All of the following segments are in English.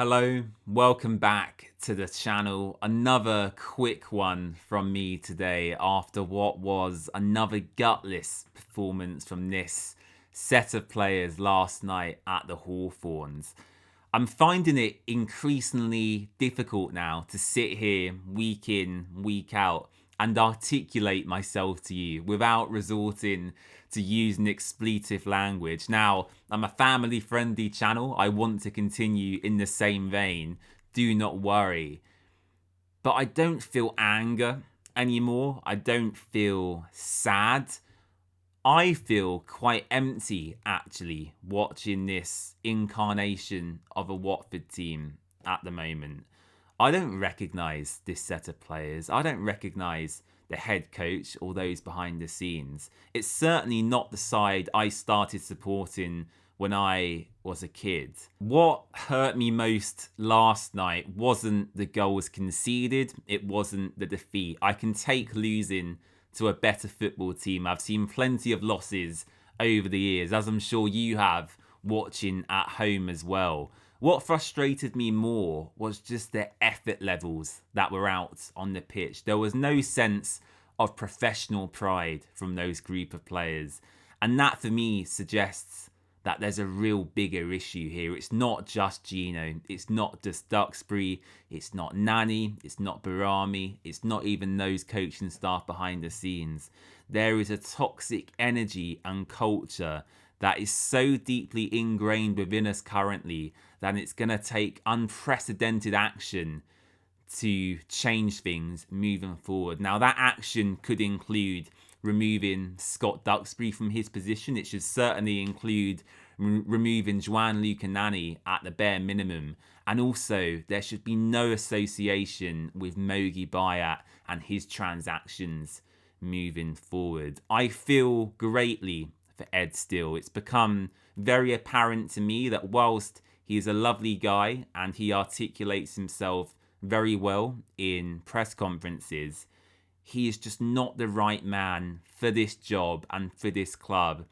Hello, welcome back to the channel. Another quick one from me today after what was another gutless performance from this set of players last night at the Hawthorns. I'm finding it increasingly difficult now to sit here week in, week out and articulate myself to you without resorting to using expletive language. Now, I'm a family-friendly channel. I want to continue in the same vein. Do not worry. But I don't feel anger anymore. I don't feel sad. I feel quite empty, actually, watching this incarnation of a Watford team at the moment. I don't recognise this set of players. I don't recognise the head coach or those behind the scenes. It's certainly not the side I started supporting when I was a kid. What hurt me most last night wasn't the goals conceded. It wasn't the defeat. I can take losing to a better football team. I've seen plenty of losses over the years, as I'm sure you have watching at home as well. What frustrated me more was just the effort levels that were out on the pitch. There was no sense of professional pride from those group of players. And that for me suggests that there's a real bigger issue here. It's not just Gino, it's not just Duxbury, it's not Nani, it's not Barami, it's not even those coaching staff behind the scenes. There is a toxic energy and culture that is so deeply ingrained within us currently that it's going to take unprecedented action to change things moving forward. Now, that action could include removing Scott Duxbury from his position. It should certainly include removing Juan-Luca Nani at the bare minimum. And also, there should be no association with Mogi Bayat and his transactions moving forward. I feel greatly for Ed Still. It's become very apparent to me that whilst he is a lovely guy and he articulates himself very well in press conferences, he is just not the right man for this job and for this club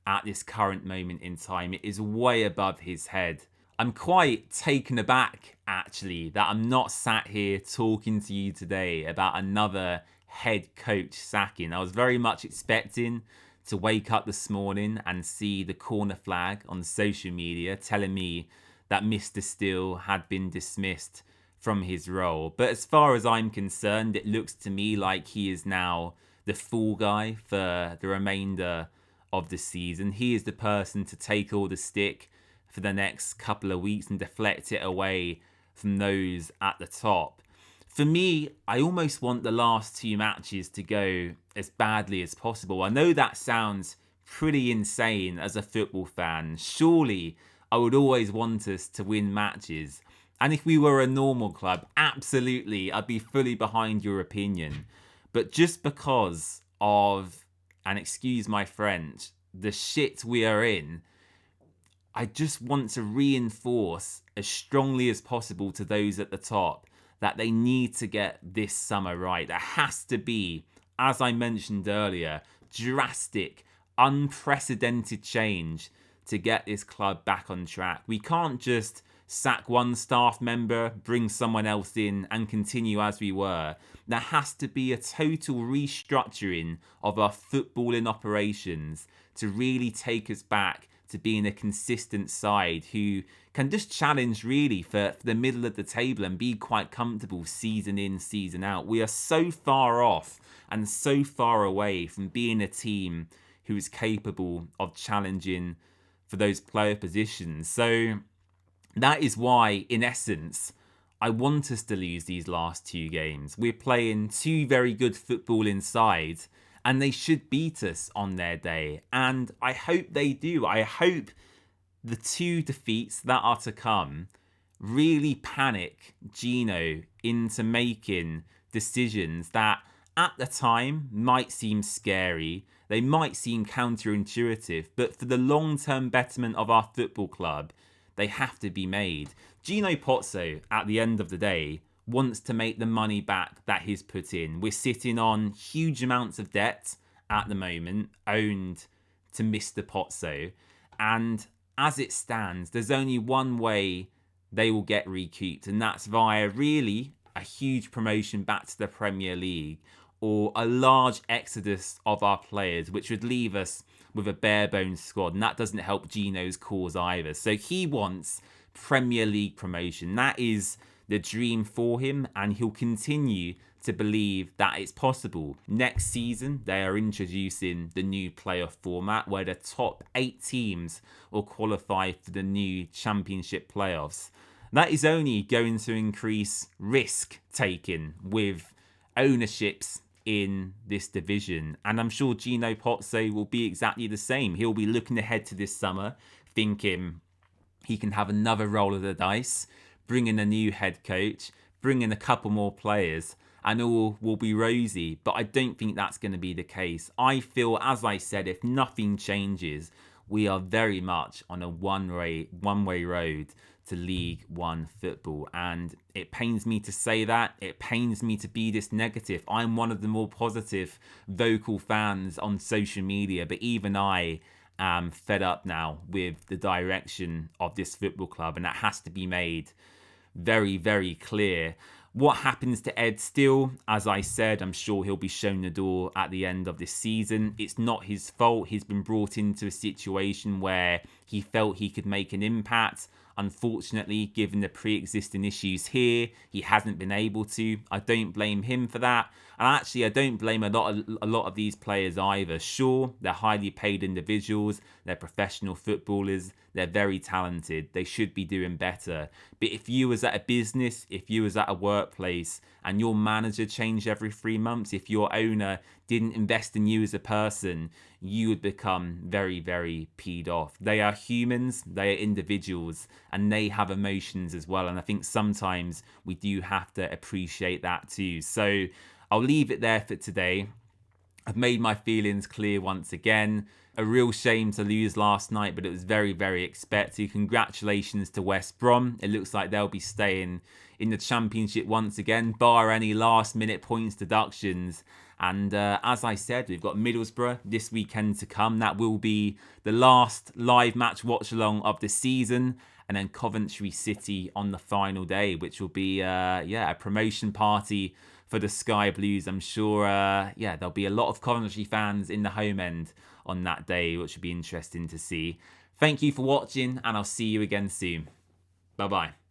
at this current moment in time. It is way above his head. I'm quite taken aback, actually, that I'm not sat here talking to you today about another head coach sacking. I was very much expecting to wake up this morning and see the corner flag on social media telling me that Mr. Still had been dismissed from his role. But as far as I'm concerned, it looks to me like he is now the fall guy for the remainder of the season. He is the person to take all the stick for the next couple of weeks and deflect it away from those at the top. For me, I almost want the last two matches to go as badly as possible. I know that sounds pretty insane as a football fan. Surely I would always want us to win matches. And if we were a normal club, absolutely, I'd be fully behind your opinion. But just because of, and excuse my French, the shit we are in, I just want to reinforce as strongly as possible to those at the top that they need to get this summer right. There has to be, as I mentioned earlier, drastic, unprecedented change to get this club back on track. We can't just sack one staff member, bring someone else in and continue as we were. There has to be a total restructuring of our footballing operations to really take us back to being a consistent side who can just challenge really for the middle of the table and be quite comfortable season in, season out. We are so far off and so far away from being a team who is capable of challenging for those player positions. So that is why, in essence, I want us to lose these last two games. We're playing two very good footballing sides, and they should beat us on their day. And I hope they do. I hope the two defeats that are to come really panic Gino into making decisions that at the time might seem scary. They might seem counterintuitive, but for the long-term betterment of our football club, they have to be made. Gino Pozzo, at the end of the day, wants to make the money back that he's put in. We're sitting on huge amounts of debt at the moment, owned to Mr. Pozzo. And as it stands, there's only one way they will get recouped. And that's via really a huge promotion back to the Premier League, or a large exodus of our players, which would leave us with a bare bones squad. And that doesn't help Gino's cause either. So he wants Premier League promotion. That is the dream for him, and he'll continue to believe that it's possible. Next season, they are introducing the new playoff format where the top 8 teams will qualify for the new Championship playoffs. That is only going to increase risk taking with ownerships in this division. And I'm sure Gino Pozzo will be exactly the same. He'll be looking ahead to this summer, thinking he can have another roll of the dice, bring in a new head coach, bring in a couple more players, and all will be rosy. But I don't think that's going to be the case. I feel, as I said, if nothing changes, we are very much on a one-way road to League One football. And it pains me to say that. It pains me to be this negative. I'm one of the more positive, vocal fans on social media, but even I am fed up now with the direction of this football club, and that has to be made very, very clear. What happens to Ed Steele? As I said, I'm sure he'll be shown the door at the end of this season. It's not his fault. He's been brought into a situation where he felt he could make an impact. Unfortunately, given the pre-existing issues here, he hasn't been able to. I don't blame him for that. And actually, I don't blame a lot of these players either. Sure, they're highly paid individuals. They're professional footballers. They're very talented. They should be doing better. But if you was at a business, if you was at a workplace, and your manager changed every 3 months, if your owner didn't invest in you as a person, you would become very, very peed off. They are humans, they are individuals, and they have emotions as well. And I think sometimes we do have to appreciate that too. So I'll leave it there for today. I've made my feelings clear once again. A real shame to lose last night, but it was very, very expected. Congratulations to West Brom. It looks like they'll be staying in the Championship once again, bar any last-minute points deductions. And as I said, we've got Middlesbrough this weekend to come. That will be the last live match watch-along of the season. And then Coventry City on the final day, which will be a promotion party for the Sky Blues. I'm sure there'll be a lot of Coventry fans in the home end on that day, which would be interesting to see. Thank you for watching, and I'll see you again soon. Bye-bye.